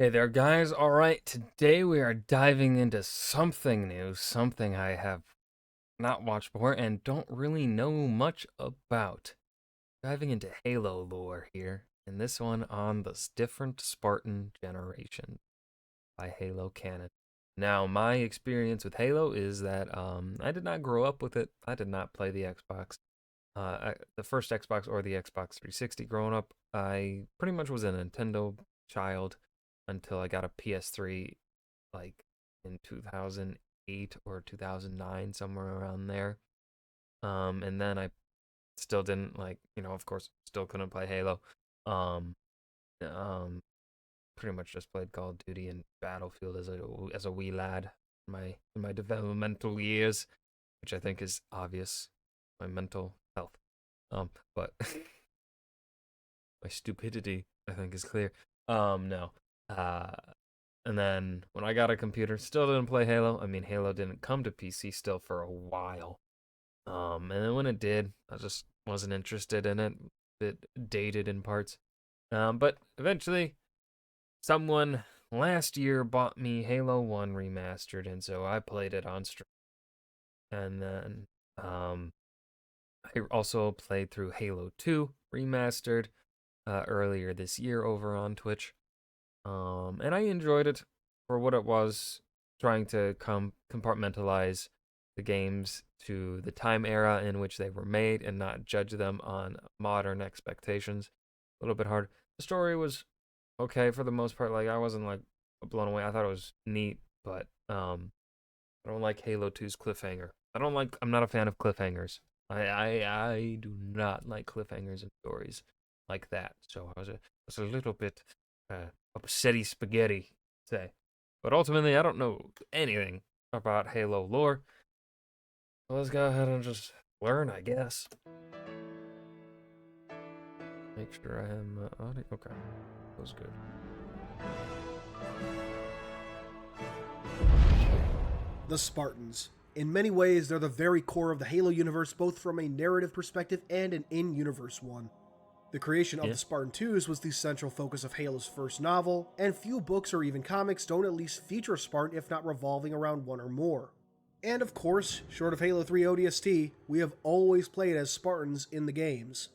Hey there, guys. All right, today we are diving into something new, something I have not watched before and don't really know much about. Diving into Halo lore here, and this one on the different Spartan generation by Halo Canon. Now, my experience with Halo is that I did not grow up with it. I did not play the Xbox, the first Xbox or the Xbox 360 growing up. I pretty much was a Nintendo child until I got a PS3 like in 2008 or 2009, somewhere around there. And then I still didn't of course, still couldn't play Halo. Um, um, Pretty much just played Call of Duty and Battlefield as a wee lad in my developmental years, which I think is obvious. My mental health, but my stupidity, I think, is clear. No. Uh, and then when I got a computer, still didn't play Halo. I mean, Halo didn't come to PC still for a while. And then when it did, I just wasn't interested in it. Bit dated in parts. But eventually, someone last year bought me Halo 1 remastered, and so I played it on stream. And then I also played through Halo 2 remastered earlier this year over on Twitch. And I enjoyed it for what it was, trying to compartmentalize the games to the time era in which they were made and not judge them on modern expectations. A little bit hard. The story was okay for the most part. Like, I wasn't like blown away. I thought it was neat, but I don't like Halo 2's cliffhanger. I'm not a fan of cliffhangers. I do not like cliffhangers in stories like that. So I was a little bit upsetty spaghetti, say. But ultimately, I don't know anything about Halo lore. So let's go ahead and just learn, I guess. Make sure I have audio. Okay, that was good. The Spartans. In many ways, they're the very core of the Halo universe, both from a narrative perspective and an in-universe one. The creation of Yeah. the Spartan-IIs was the central focus of Halo's first novel, and few books or even comics don't at least feature a Spartan if not revolving around one or more. And of course, short of Halo 3 ODST, we have always played as Spartans in the games.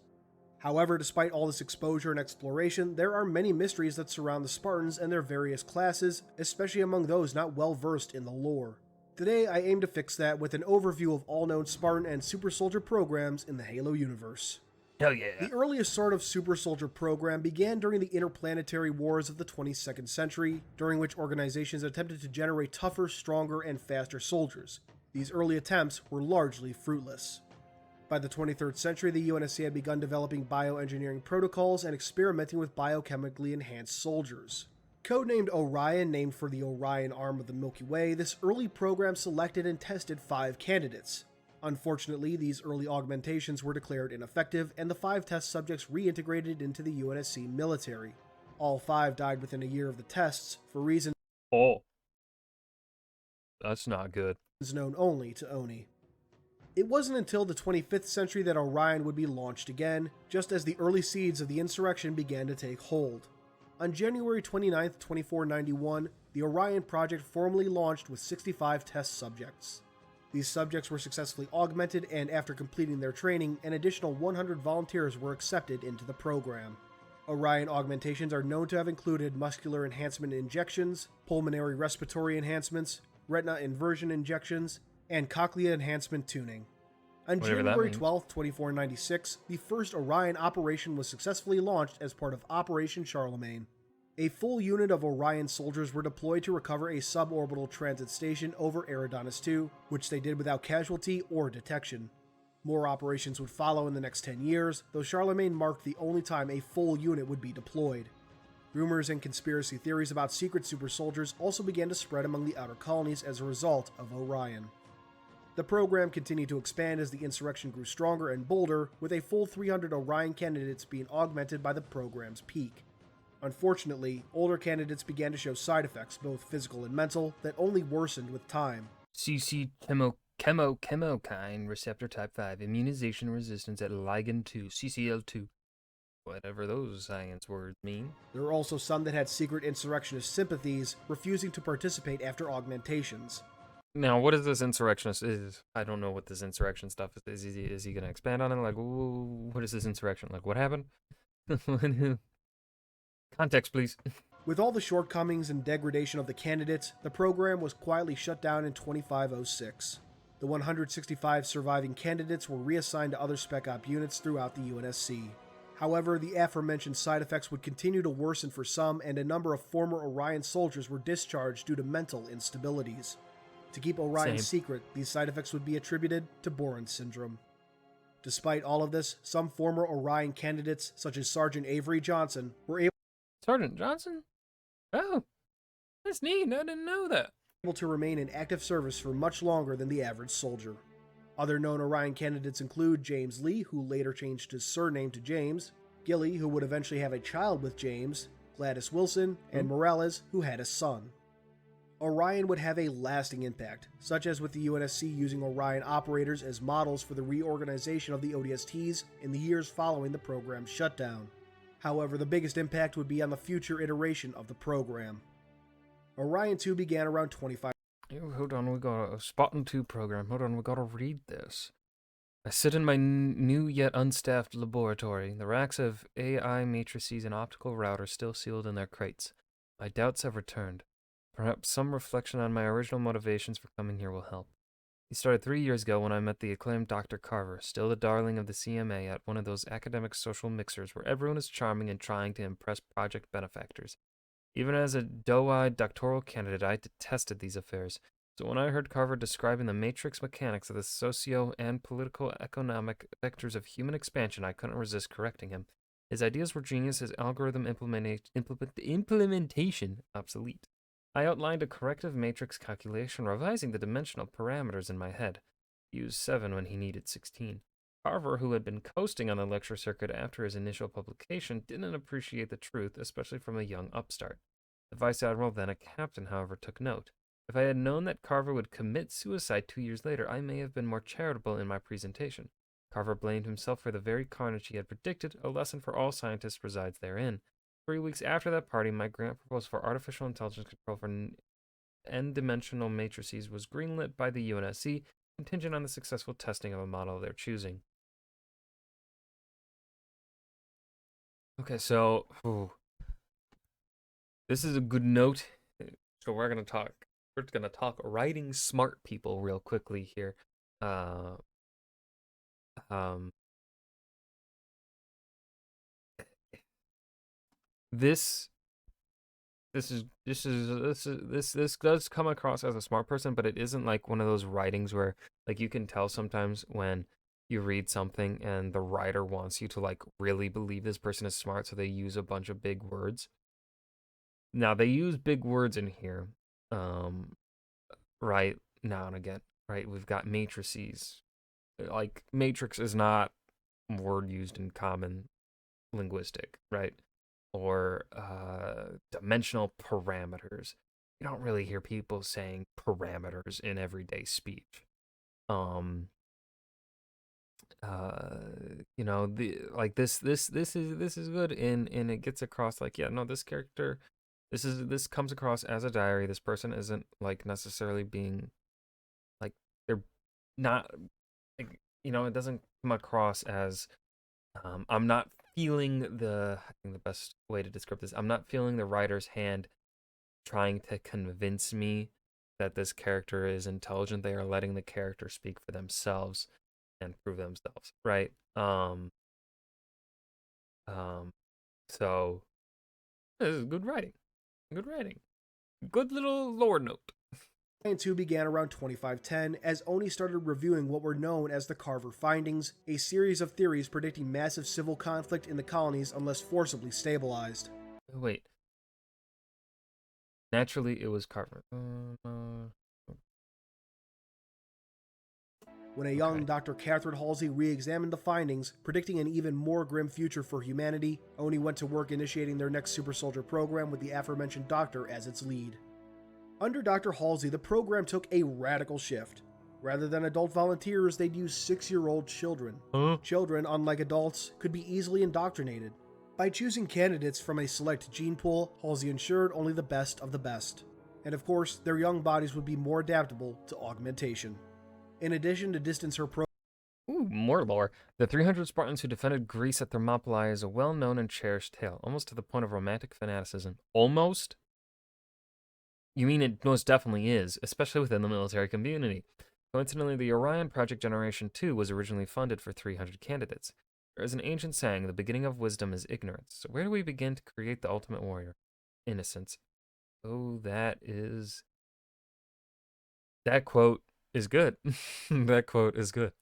However, despite all this exposure and exploration, there are many mysteries that surround the Spartans and their various classes, especially among those not well versed in the lore. Today, I aim to fix that with an overview of all known Spartan and Super Soldier programs in the Halo universe. Hell yeah. The earliest sort of Super Soldier program began during the interplanetary wars of the 22nd century, during which organizations attempted to generate tougher, stronger, and faster soldiers. These early attempts were largely fruitless. By the 23rd century, the UNSC had begun developing bioengineering protocols and experimenting with biochemically enhanced soldiers. Codenamed Orion, named for the Orion arm of the Milky Way, this early program selected and tested 5 candidates. Unfortunately, these early augmentations were declared ineffective, and the 5 test subjects reintegrated into the UNSC military. All 5 died within a year of the tests, for reasons Oh, that's not good. known only to Oni. It wasn't until the 25th century that Orion would be launched again, just as the early seeds of the insurrection began to take hold. On January 29, 2491, the Orion Project formally launched with 65 test subjects. These subjects were successfully augmented, and after completing their training, an additional 100 volunteers were accepted into the program. Orion augmentations are known to have included muscular enhancement injections, pulmonary respiratory enhancements, retina inversion injections, and cochlea enhancement tuning. On Whatever that January means. 12, 2496, the first Orion operation was successfully launched as part of Operation Charlemagne. A full unit of Orion soldiers were deployed to recover a suborbital transit station over Eridanus II, which they did without casualty or detection. More operations would follow in the next 10 years, though Charlemagne marked the only time a full unit would be deployed. Rumors and conspiracy theories about secret super soldiers also began to spread among the outer colonies as a result of Orion. The program continued to expand as the insurrection grew stronger and bolder, with a full 300 Orion candidates being augmented by the program's peak. Unfortunately, older candidates began to show side effects, both physical and mental, that only worsened with time. CC chemokine receptor type 5 immunization resistance at ligand 2 CCL2. whatever those science words mean. There were also some that had secret insurrectionist sympathies, refusing to participate after augmentations. Now, what is this insurrectionist? I don't know what this insurrection stuff is. Is he going to expand on it? Like, what is this insurrection? Like, what happened? Context, please. With all the shortcomings and degradation of the candidates, the program was quietly shut down in 2506. The 165 surviving candidates were reassigned to other Spec Op units throughout the UNSC. However, the aforementioned side effects would continue to worsen for some, and a number of former Orion soldiers were discharged due to mental instabilities. To keep Orion secret, these side effects would be attributed to Boren syndrome. Despite all of this, some former Orion candidates, such as Sergeant Avery Johnson, were able Sergeant Johnson? Oh, that's neat. I didn't know that. To remain in active service for much longer than the average soldier. Other known Orion candidates include James Lee, who later changed his surname to James, Gilly, who would eventually have a child with James, Gladys Wilson, and Morales, who had a son. Orion would have a lasting impact, such as with the UNSC using Orion operators as models for the reorganization of the ODSTs in the years following the program's shutdown. However, the biggest impact would be on the future iteration of the program. Orion 2 began around 25. Hold on, we got a Spartan-II program. Hold on, we gotta read this. I sit in my new yet unstaffed laboratory. The racks of AI matrices and optical routers still sealed in their crates. My doubts have returned. Perhaps some reflection on my original motivations for coming here will help. He started 3 years ago when I met the acclaimed Dr. Carver, still the darling of the CMA, at one of those academic social mixers where everyone is charming and trying to impress project benefactors. Even as a doe-eyed doctoral candidate, I detested these affairs. So when I heard Carver describing the matrix mechanics of the socio- and political-economic vectors of human expansion, I couldn't resist correcting him. His ideas were genius, his algorithm implementation obsolete. I outlined a corrective matrix calculation, revising the dimensional parameters in my head. He used 7 when he needed 16. Carver, who had been coasting on the lecture circuit after his initial publication, didn't appreciate the truth, especially from a young upstart. The vice admiral, then a captain, however, took note. If I had known that Carver would commit suicide 2 years later, I may have been more charitable in my presentation. Carver blamed himself for the very carnage he had predicted. A lesson for all scientists resides therein. 3 weeks after that party, my grant proposal for artificial intelligence control for n-dimensional matrices was greenlit by the UNSC, contingent on the successful testing of a model of their choosing. Okay, so this is a good note. So we're gonna talk writing smart people real quickly here. This does come across as a smart person, but it isn't like one of those writings where like you can tell sometimes when you read something and the writer wants you to like really believe this person is smart, so they use a bunch of big words. Now they use big words in here, right now and again, right? We've got matrices. Like matrix is not a word used in common linguistic, right? Or dimensional parameters. You don't really hear people saying parameters in everyday speech. You know, the like this is good, and it gets across like, yeah, no, this character, this comes across as a diary. This person isn't like necessarily being like, they're not like, you know, it doesn't come across as I'm not feeling I think the best way to describe this, I'm not feeling the writer's hand trying to convince me that this character is intelligent. They are letting the character speak for themselves and prove themselves, right? So this is good writing. Good writing. Good little lore note. Orion 2 began around 2510 as Oni started reviewing what were known as the Carver findings, a series of theories predicting massive civil conflict in the colonies unless forcibly stabilized. Wait. Naturally, it was Carver. When a young Dr. Catherine Halsey re-examined the findings, predicting an even more grim future for humanity, Oni went to work initiating their next super soldier program with the aforementioned doctor as its lead. Under Dr. Halsey, the program took a radical shift. Rather than adult volunteers, they'd use 6-year-old children. Children, unlike adults, could be easily indoctrinated. By choosing candidates from a select gene pool, Halsey ensured only the best of the best. And of course, their young bodies would be more adaptable to augmentation. In addition to distance her Ooh, more lore. The 300 Spartans who defended Greece at Thermopylae is a well-known and cherished tale, almost to the point of romantic fanaticism. Almost? You mean it most definitely is, especially within the military community. Coincidentally, the Orion Project Generation 2 was originally funded for 300 candidates. There is an ancient saying, the beginning of wisdom is ignorance. So where do we begin to create the ultimate warrior? Innocence. Oh, that quote is good. That quote is good.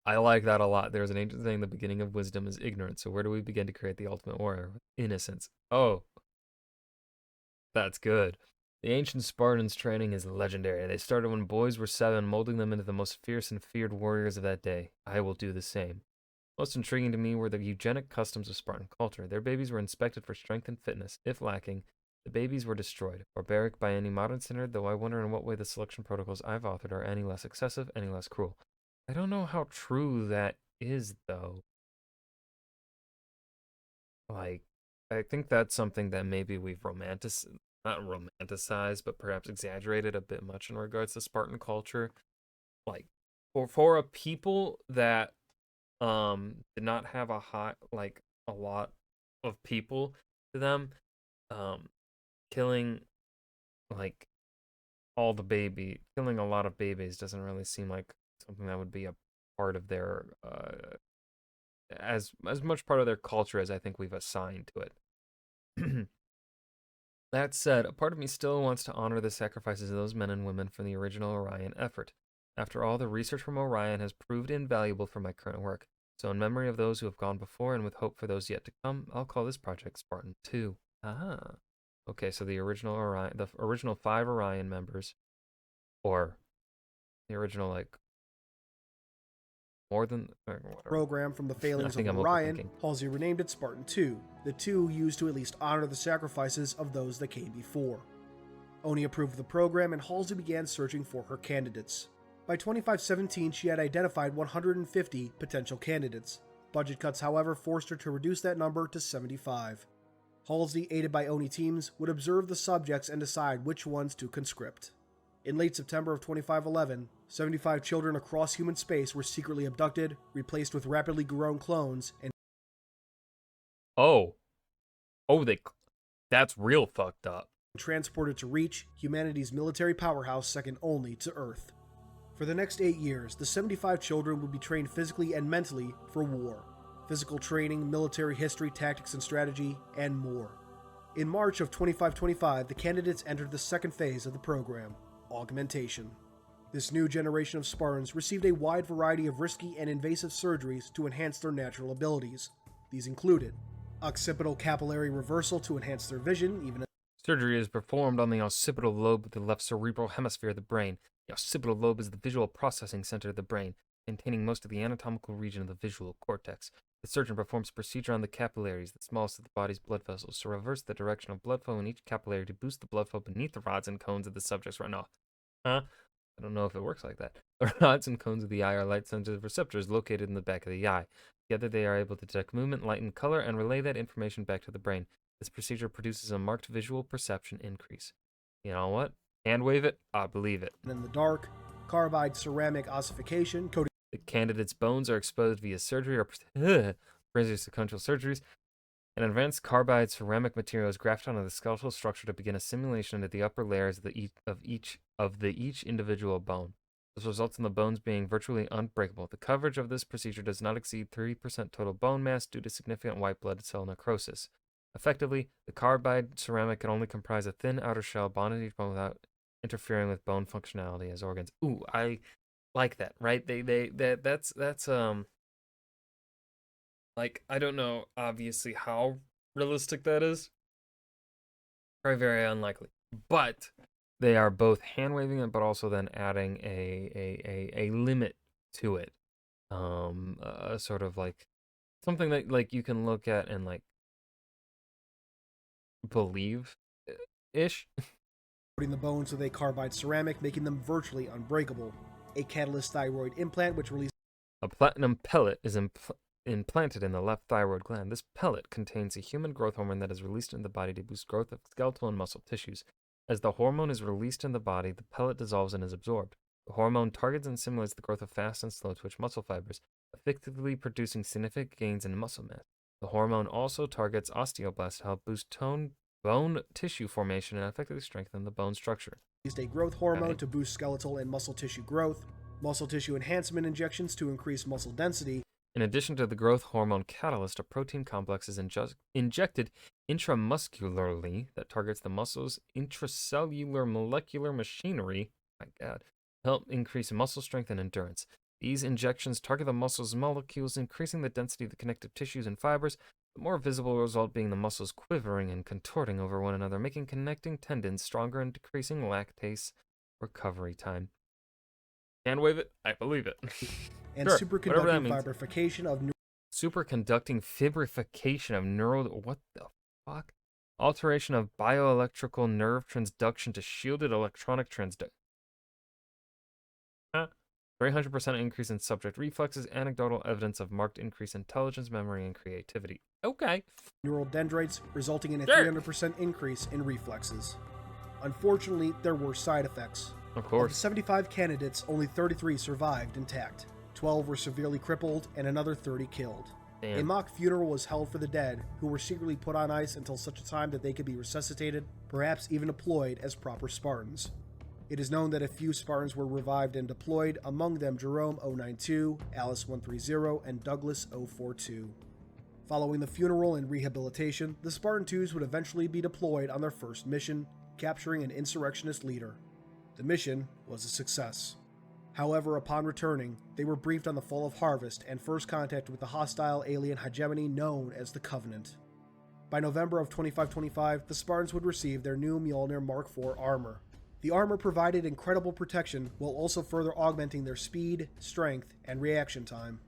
I like that a lot. There's an ancient saying, the beginning of wisdom is ignorance. So where do we begin to create the ultimate warrior? Innocence. Oh, that's good. The ancient Spartans' training is legendary. They started when boys were 7, molding them into the most fierce and feared warriors of that day. I will do the same. Most intriguing to me were the eugenic customs of Spartan culture. Their babies were inspected for strength and fitness. If lacking, the babies were destroyed. Barbaric by any modern standard, though I wonder in what way the selection protocols I've authored are any less excessive, any less cruel. I don't know how true that is, though. Like, I think that's something that maybe we've not romanticized, but perhaps exaggerated a bit much in regards to Spartan culture. Like, for a people that did not have a lot of people to them, killing like killing a lot of babies doesn't really seem like something that would be a part of their as much part of their culture as I think we've assigned to it. That said, a part of me still wants to honor the sacrifices of those men and women from the original Orion effort. After all, the research from Orion has proved invaluable for my current work. So in memory of those who have gone before and with hope for those yet to come, I'll call this project Spartan-II. Ah. Okay, so the original 5 Orion members, or the original more than or whatever. program from the I failings think of I'm Orion, overthinking. Halsey renamed it Spartan-II, the 2 used to at least honor the sacrifices of those that came before. Oni approved the program and Halsey began searching for her candidates. By 2517, she had identified 150 potential candidates. Budget cuts, however, forced her to reduce that number to 75. Halsey, aided by Oni teams, would observe the subjects and decide which ones to conscript. In late September of 2511, 75 children across human space were secretly abducted, replaced with rapidly grown clones, and Oh, that's real fucked up. transported to Reach, humanity's military powerhouse second only to Earth. For the next 8 years, the 75 children would be trained physically and mentally for war. Physical training, military history, tactics and strategy, and more. In March of 2525, the candidates entered the second phase of the program, augmentation. This new generation of Spartans received a wide variety of risky and invasive surgeries to enhance their natural abilities. These included occipital capillary reversal to enhance their vision, even as Surgery is performed on the occipital lobe of the left cerebral hemisphere of the brain. The occipital lobe is the visual processing center of the brain, containing most of the anatomical region of the visual cortex. The surgeon performs a procedure on the capillaries, the smallest of the body's blood vessels, to reverse the direction of blood flow in each capillary to boost the blood flow beneath the rods and cones of the subject's retina. Huh? I don't know if it works like that. The rods and cones of the eye are light-sensitive receptors located in the back of the eye. Together they are able to detect movement, light, and color, and relay that information back to the brain. This procedure produces a marked visual perception increase. You know what? Hand wave it, I believe it. in the dark, carbide ceramic ossification, coating The candidate's bones are exposed via surgery or sequential surgeries. An advanced carbide ceramic material is grafted onto the skeletal structure to begin assimilation into the upper layers of each individual bone. This results in the bones being virtually unbreakable. The coverage of this procedure does not exceed 30% total bone mass due to significant white blood cell necrosis. Effectively, the carbide ceramic can only comprise a thin outer shell bonded to each bone without interfering with bone functionality as organs. Ooh, I like that, right? That's like, I don't know obviously how realistic that is. Probably very unlikely. But they are both hand waving it, but also then adding a limit to it. Sort of like something that like you can look at and like believe ish. the bones with a carbide ceramic, making them virtually unbreakable. A catalyst thyroid implant, which releases A platinum pellet is implanted in the left thyroid gland. This pellet contains a human growth hormone that is released in the body to boost growth of skeletal and muscle tissues. As the hormone is released in the body, the pellet dissolves and is absorbed. The hormone targets and simulates the growth of fast and slow twitch muscle fibers, effectively producing significant gains in muscle mass. The hormone also targets osteoblasts to help boost bone tissue formation and effectively strengthen the bone structure. Used a growth hormone to boost skeletal and muscle tissue growth, muscle tissue enhancement injections to increase muscle density. In addition to the growth hormone catalyst, a protein complex is injected intramuscularly that targets the muscle's intracellular molecular machinery, my God, to help increase muscle strength and endurance. These injections target the muscle's molecules, increasing the density of the connective tissues and fibers, the more visible result being the muscles quivering and contorting over one another, making connecting tendons stronger and decreasing lactase recovery time. Can't wave it, I believe it. And sure, superconducting fibrification of superconducting fibrification of neural... What the fuck? Alteration of bioelectrical nerve transduction to shielded electronic transduction. 300% increase in subject reflexes, anecdotal evidence of marked increase in intelligence, memory, and creativity. Okay. Neural dendrites, resulting in a 300% increase in reflexes. Unfortunately, there were side effects. Of course. Of the 75 candidates, only 33 survived intact. 12 were severely crippled, and another 30 killed. Damn. A mock funeral was held for the dead, who were secretly put on ice until such a time that they could be resuscitated, perhaps even deployed as proper Spartans. It is known that a few Spartans were revived and deployed, among them Jerome 092, Alice 130, and Douglas 042. Following the funeral and rehabilitation, the Spartan-IIs would eventually be deployed on their first mission, capturing an insurrectionist leader. The mission was a success. However, upon returning, they were briefed on the fall of Harvest and first contact with the hostile alien hegemony known as the Covenant. By November of 2525, the Spartans would receive their new Mjolnir Mark IV armor. The armor provided incredible protection while also further augmenting their speed, strength, and reaction time.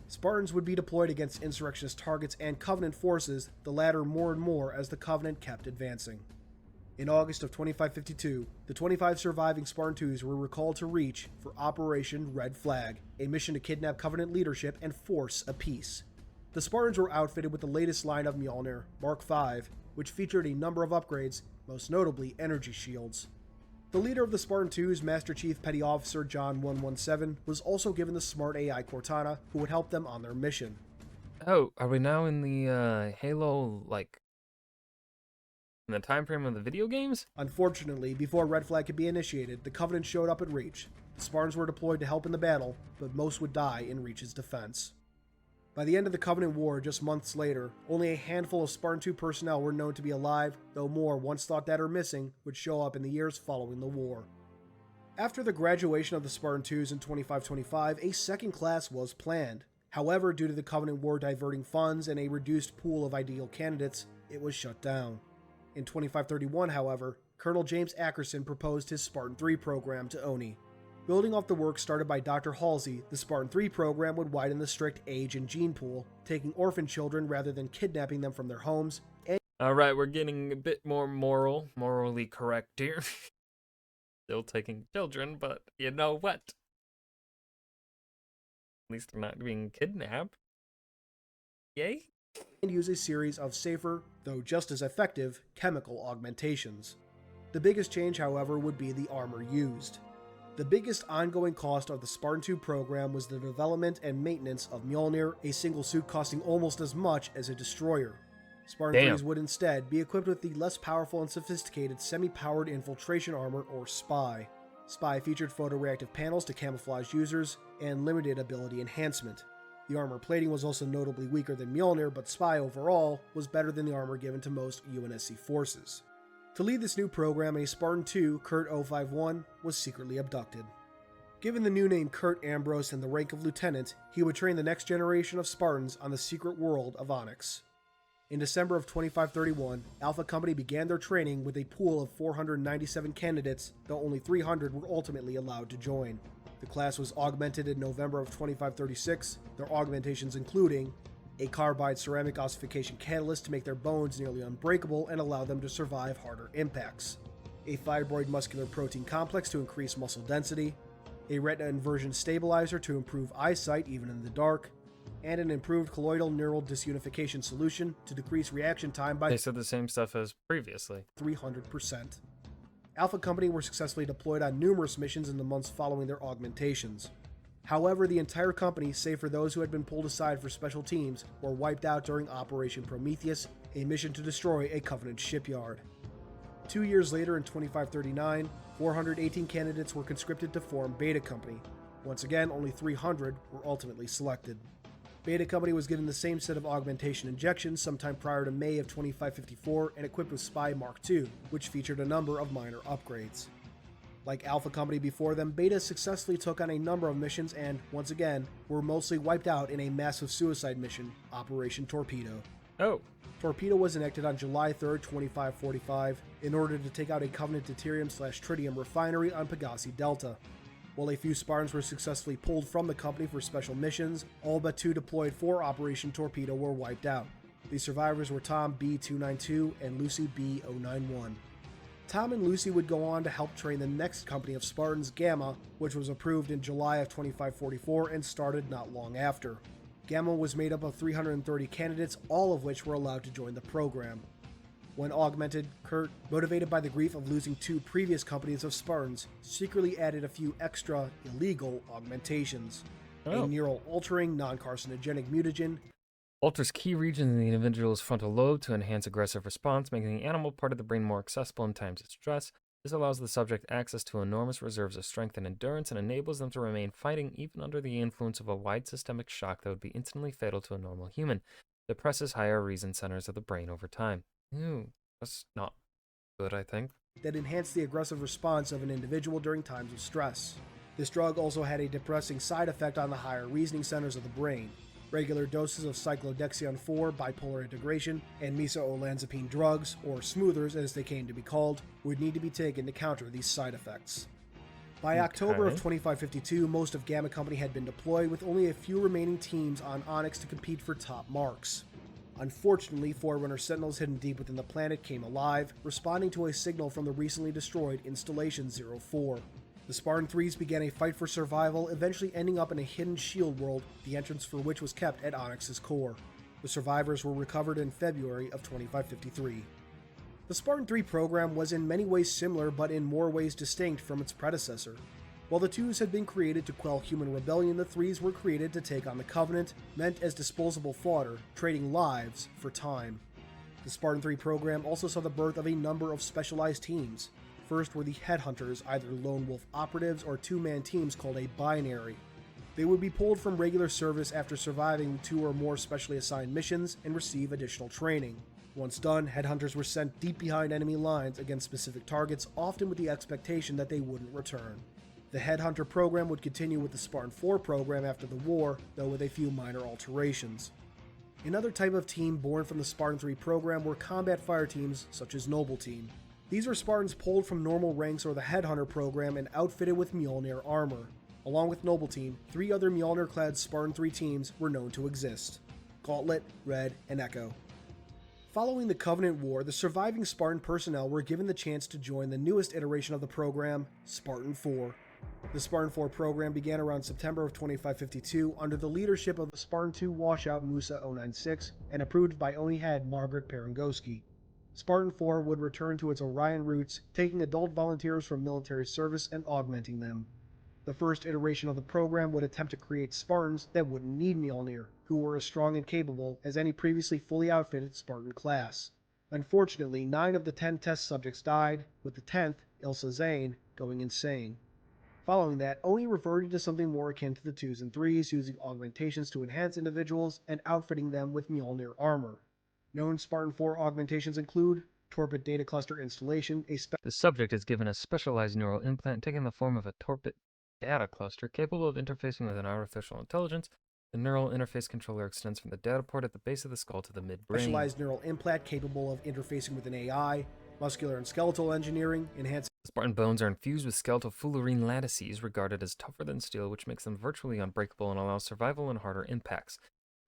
Spartans would be deployed against insurrectionist targets and Covenant forces, the latter more and more as the Covenant kept advancing. In August of 2552, the 25 surviving Spartan-IIs were recalled to Reach for Operation Red Flag, a mission to kidnap Covenant leadership and force a peace. The Spartans were outfitted with the latest line of Mjolnir, Mark V, which featured a number of upgrades, most notably energy shields. The leader of the Spartan-IIs, Master Chief Petty Officer John 117, was also given the smart AI Cortana, who would help them on their mission. Oh, are we now in the Halo, in the time frame of the video games? Unfortunately, before Red Flag could be initiated, the Covenant showed up at Reach. The Spartans were deployed to help in the battle, but most would die in Reach's defense. By the end of the Covenant War, just months later, only a handful of Spartan-II personnel were known to be alive, though more, once thought dead or missing, would show up in the years following the war. After the graduation of the Spartan-IIs in 2525, a second class was planned. However, due to the Covenant War diverting funds and a reduced pool of ideal candidates, it was shut down. In 2531, however, Colonel James Ackerson proposed his Spartan-III program to Oni. Building off the work started by Dr. Halsey, the Spartan-III program would widen the strict age and gene pool, taking orphan children rather than kidnapping them from their homes. Alright, we're getting a bit more morally correct here. Still taking children, but you know what? At least they're not being kidnapped. Yay? And use a series of safer, though just as effective, chemical augmentations. The biggest change, however, would be the armor used. The biggest ongoing cost of the Spartan-II program was the development and maintenance of Mjolnir, a single suit costing almost as much as a destroyer. Spartan-IIIs would instead be equipped with the less powerful and sophisticated semi-powered infiltration armor, or SPY. SPY featured photoreactive panels to camouflage users, and limited ability enhancement. The armor plating was also notably weaker than Mjolnir, but SPY overall was better than the armor given to most UNSC forces. To lead this new program, a Spartan-II, Kurt 051, was secretly abducted. Given the new name Kurt Ambrose and the rank of lieutenant, he would train the next generation of Spartans on the secret world of Onyx. In December of 2531, Alpha Company began their training with a pool of 497 candidates, though only 300 were ultimately allowed to join. The class was augmented in November of 2536, their augmentations including a carbide ceramic ossification catalyst to make their bones nearly unbreakable and allow them to survive harder impacts, a fibroid muscular protein complex to increase muscle density, a retina inversion stabilizer to improve eyesight even in the dark, and an improved colloidal neural disunification solution to decrease reaction time by They said the same stuff as previously. 300%. Alpha Company were successfully deployed on numerous missions in the months following their augmentations. However, the entire company, save for those who had been pulled aside for special teams, were wiped out during Operation Prometheus, a mission to destroy a Covenant shipyard. 2 years later, in 2539, 418 candidates were conscripted to form Beta Company. Once again, only 300 were ultimately selected. Beta Company was given the same set of augmentation injections sometime prior to May of 2554 and equipped with Spy Mark II, which featured a number of minor upgrades. Like Alpha Company before them, Beta successfully took on a number of missions and, once again, were mostly wiped out in a massive suicide mission, Operation Torpedo. Oh. Torpedo was enacted on July 3, 2545, in order to take out a Covenant deuterium/tritium refinery on Pegasi Delta. While a few Spartans were successfully pulled from the company for special missions, all but 2 deployed for Operation Torpedo were wiped out. The survivors were Tom B-292 and Lucy B-091. Tom and Lucy would go on to help train the next company of Spartans, Gamma, which was approved in July of 2544 and started not long after. Gamma was made up of 330 candidates, all of which were allowed to join the program. When augmented, Kurt, motivated by the grief of losing 2 previous companies of Spartans, secretly added a few extra, illegal augmentations. A neural-altering, non-carcinogenic mutagen Alters key regions in the individual's frontal lobe to enhance aggressive response, making the animal part of the brain more accessible in times of stress. This allows the subject access to enormous reserves of strength and endurance and enables them to remain fighting even under the influence of a wide systemic shock that would be instantly fatal to a normal human. Depresses higher reason centers of the brain over time. That's not good, I think. That enhanced the aggressive response of an individual during times of stress. This drug also had a depressing side effect on the higher reasoning centers of the brain. Regular doses of cyclodexion-4 bipolar integration and mesoolanzapine drugs, or smoothers as they came to be called, would need to be taken to counter these side effects. By October of 2552, most of Gamma Company had been deployed, with only a few remaining teams on Onyx to compete for top marks. Unfortunately, Forerunner Sentinels hidden deep within the planet came alive, responding to a signal from the recently destroyed Installation 04. The Spartan-IIIs began a fight for survival, eventually ending up in a hidden shield world, the entrance for which was kept at Onyx's core. The survivors were recovered in February of 2553. The Spartan-III program was in many ways similar, but in more ways distinct from its predecessor. While the twos had been created to quell human rebellion, the threes were created to take on the Covenant, meant as disposable fodder, trading lives for time. The Spartan-III program also saw the birth of a number of specialized teams. First were the Headhunters, either lone wolf operatives or two-man teams called a binary. They would be pulled from regular service after surviving 2 or more specially assigned missions and receive additional training. Once done, Headhunters were sent deep behind enemy lines against specific targets, often with the expectation that they wouldn't return. The Headhunter program would continue with the Spartan-IV program after the war, though with a few minor alterations. Another type of team born from the Spartan-III program were combat fire teams such as Noble Team. These were Spartans pulled from normal ranks or the Headhunter program and outfitted with Mjolnir armor. Along with Noble Team, 3 other Mjolnir-clad Spartan-III teams were known to exist: Gauntlet, Red, and Echo. Following the Covenant War, the surviving Spartan personnel were given the chance to join the newest iteration of the program, Spartan-IV. The Spartan-IV program began around September of 2552 under the leadership of the Spartan-II washout Musa 096 and approved by Oni head Margaret Perengoski. Spartan-IV would return to its Orion roots, taking adult volunteers from military service and augmenting them. The first iteration of the program would attempt to create Spartans that wouldn't need Mjolnir, who were as strong and capable as any previously fully outfitted Spartan class. Unfortunately, 9 of the 10 test subjects died, with the 10th, Ilsa Zane, going insane. Following that, Oni reverted to something more akin to the 2s and 3s, using augmentations to enhance individuals and outfitting them with Mjolnir armor. Known Spartan-IV augmentations include Torpid Data Cluster Installation, The subject is given a specialized neural implant taking the form of a Torpid Data Cluster capable of interfacing with an artificial intelligence. The neural interface controller extends from the data port at the base of the skull to the midbrain. Specialized neural implant capable of interfacing with an AI, muscular and skeletal engineering, enhancing Spartan bones are infused with skeletal fullerene lattices regarded as tougher than steel, which makes them virtually unbreakable and allows survival in harder impacts.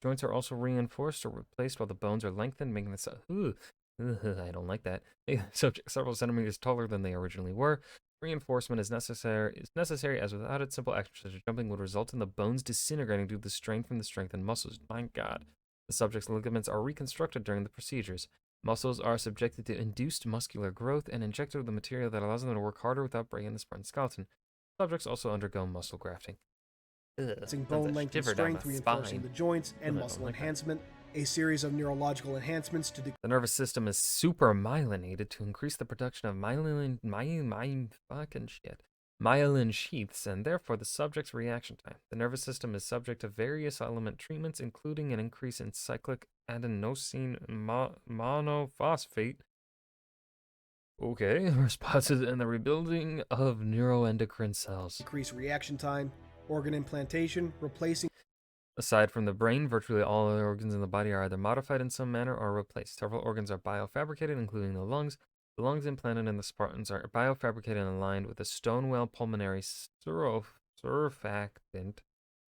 Joints are also reinforced or replaced while the bones are lengthened, making this I don't like that. Subject several centimeters taller than they originally were. Reinforcement is necessary as without it, simple actions such as jumping would result in the bones disintegrating due to the strain from the strengthened muscles. My God. The subject's ligaments are reconstructed during the procedures. Muscles are subjected to induced muscular growth and injected with the material that allows them to work harder without breaking the Spartan skeleton. Subjects also undergo muscle grafting. Ugh, sends Bone a length and shiver down strength, my reinforcing spine. the joints, and I don't muscle like that. enhancement. A series of neurological enhancements to The nervous system is super myelinated to increase the production of myelin sheaths, and therefore the subject's reaction time. The nervous system is subject to various element treatments, including an increase in cyclic adenosine monophosphate. Okay, responses and the rebuilding of neuroendocrine cells. decrease reaction time. Organ implantation, replacing Aside from the brain, virtually all other organs in the body are either modified in some manner or replaced. Several organs are biofabricated, including the lungs. The lungs implanted in the Spartans are biofabricated and aligned with a Stonewell pulmonary surfactant,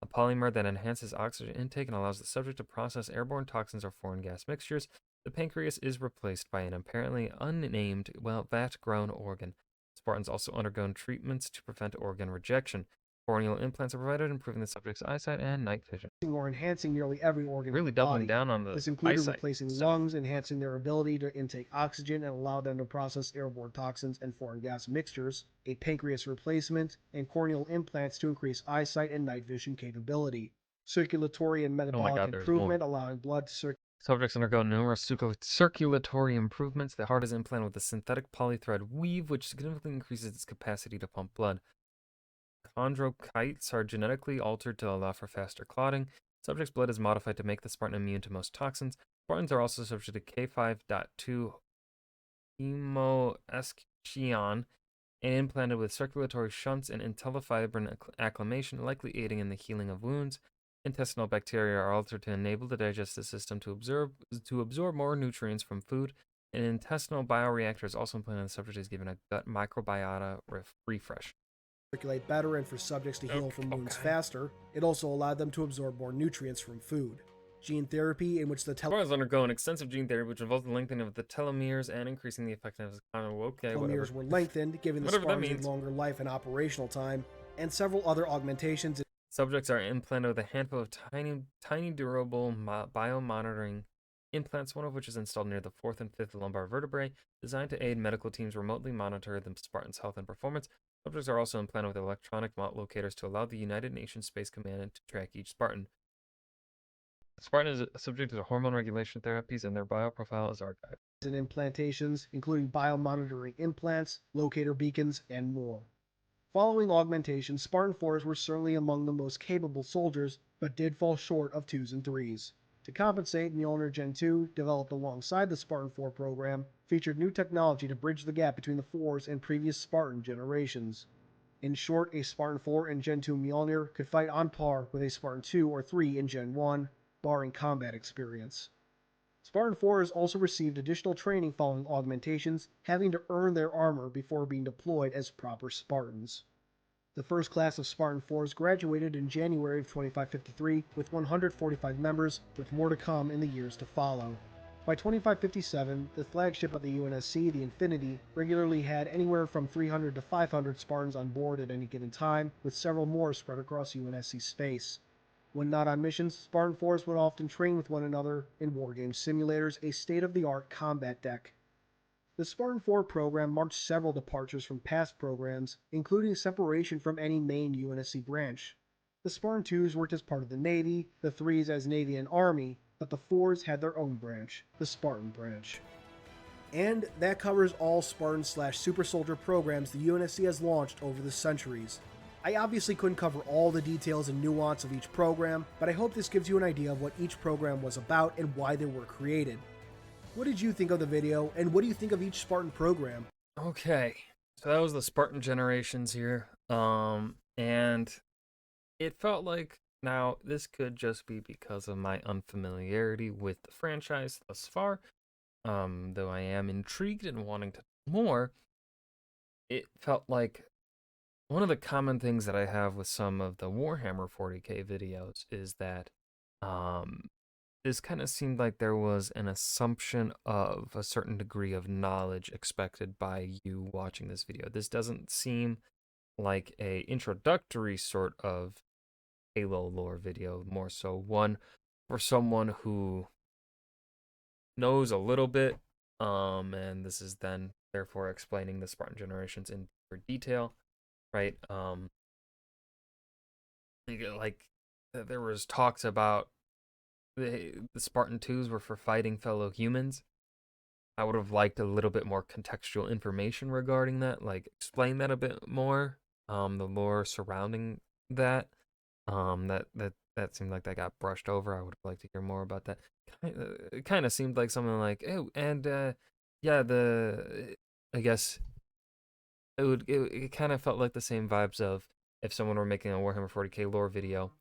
a polymer that enhances oxygen intake and allows the subject to process airborne toxins or foreign gas mixtures. The pancreas is replaced by an apparently unnamed, vat-grown organ. Spartans also undergo treatments to prevent organ rejection. Corneal implants are provided, improving the subject's eyesight and night vision. or enhancing nearly every organ Really in the doubling body. down on the This included eyesight replacing stuff. lungs, enhancing their ability to intake oxygen and allow them to process airborne toxins and foreign gas mixtures, a pancreas replacement, and corneal implants to increase eyesight and night vision capability. Circulatory and Oh my metabolic God, there's more. improvement, allowing blood to circulate. Subjects undergo numerous circulatory improvements. The heart is implanted with a synthetic polythread weave, which significantly increases its capacity to pump blood. Chondrocytes are genetically altered to allow for faster clotting. Subject's blood is modified to make the Spartan immune to most toxins. Spartans are also subject to K5.2 hemoescion and implanted with circulatory shunts and intellifibrin acclimation, likely aiding in the healing of wounds. Intestinal bacteria are altered to enable the digestive system to absorb more nutrients from food. An intestinal bioreactor is also implanted, and the subject is given a gut microbiota refresh. Circulate better and for subjects to heal from wounds faster. It also allowed them to absorb more nutrients from food. Gene therapy, in which the Spartans undergo an extensive gene therapy, which involves the lengthening of the telomeres and increasing the effectiveness of telomeres were lengthened, giving the Whatever that Spartans means. a longer life and operational time, and several other augmentations. Subjects are implanted with a handful of tiny durable biomonitoring implants, one of which is installed near the fourth and fifth lumbar vertebrae, designed to aid medical teams remotely monitor the Spartans' health and performance. Subjects are also implanted with electronic locators to allow the United Nations Space Command to track each Spartan. Spartan is subject to hormone regulation therapies, and their bioprofile is archived. And implantations, including biomonitoring implants, locator beacons, and more. Following augmentation, Spartan-IVs were certainly among the most capable soldiers, but did fall short of 2s and 3s. To compensate, Mjolnir Gen 2, developed alongside the Spartan-IV program, featured new technology to bridge the gap between the 4s and previous Spartan generations. In short, a Spartan-IV and Gen 2 Mjolnir could fight on par with a Spartan-II or 3 in Gen 1, barring combat experience. Spartan-IVs also received additional training following augmentations, having to earn their armor before being deployed as proper Spartans. The first class of Spartan-IVs graduated in January of 2553 with 145 members, with more to come in the years to follow. By 2557, the flagship of the UNSC, the Infinity, regularly had anywhere from 300 to 500 Spartans on board at any given time, with several more spread across UNSC space. When not on missions, Spartan-IVs would often train with one another in wargame simulators, a state-of-the-art combat deck. The Spartan-IV program marked several departures from past programs, including separation from any main UNSC branch. The Spartan-IIs worked as part of the Navy, the 3s as Navy and Army, but the 4s had their own branch, the Spartan branch. And that covers all Spartan/Super Soldier programs the UNSC has launched over the centuries. I obviously couldn't cover all the details and nuance of each program, but I hope this gives you an idea of what each program was about and why they were created. What did you think of the video, and what do you think of each Spartan program? Okay, so that was the Spartan generations here, and it felt like, now this could just be because of my unfamiliarity with the franchise thus far, though I am intrigued and wanting to know more. It felt like one of the common things that I have with some of the Warhammer 40k videos is that this kind of seemed like there was an assumption of a certain degree of knowledge expected by you watching this video. This doesn't seem like a introductory sort of Halo lore video, more so one for someone who knows a little bit, and this is then therefore explaining the Spartan generations in deeper detail, right? Like there was talks about the Spartan-IIs were for fighting fellow humans. I would have liked a little bit more contextual information regarding that, like explain that a bit more. The lore surrounding that. That seemed like that got brushed over. I would have liked to hear more about that. It kind of seemed like something like, oh, and yeah, the I guess it kind of felt like the same vibes of if someone were making a Warhammer 40k lore video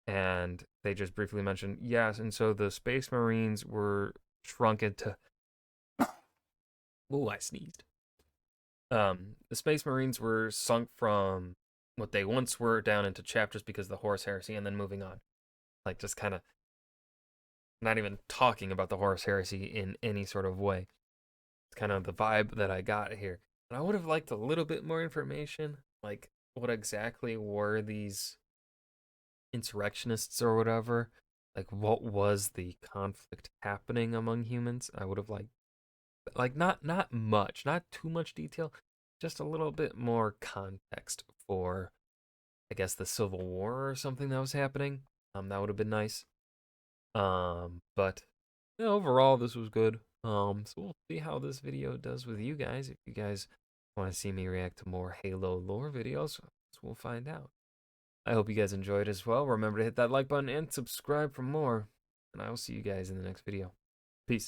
and they just briefly mentioned, yes, and so the Space Marines were shrunk into. Oh, I sneezed. The Space Marines were sunk from what they once were down into chapters because of the Horus Heresy, and then moving on. Like just kind of not even talking about the Horus Heresy in any sort of way. It's kind of the vibe that I got here. And I would have liked a little bit more information, like what exactly were these insurrectionists or whatever? Like what was the conflict happening among humans? I would have like not much, not too much detail, just a little bit more context for I guess the Civil War or something that was happening. That would have been nice. But yeah, overall this was good. So we'll see how this video does with you guys. If you guys want to see me react to more Halo lore videos, we'll find out. I hope you guys enjoyed as well. Remember to hit that like button and subscribe for more. And I will see you guys in the next video.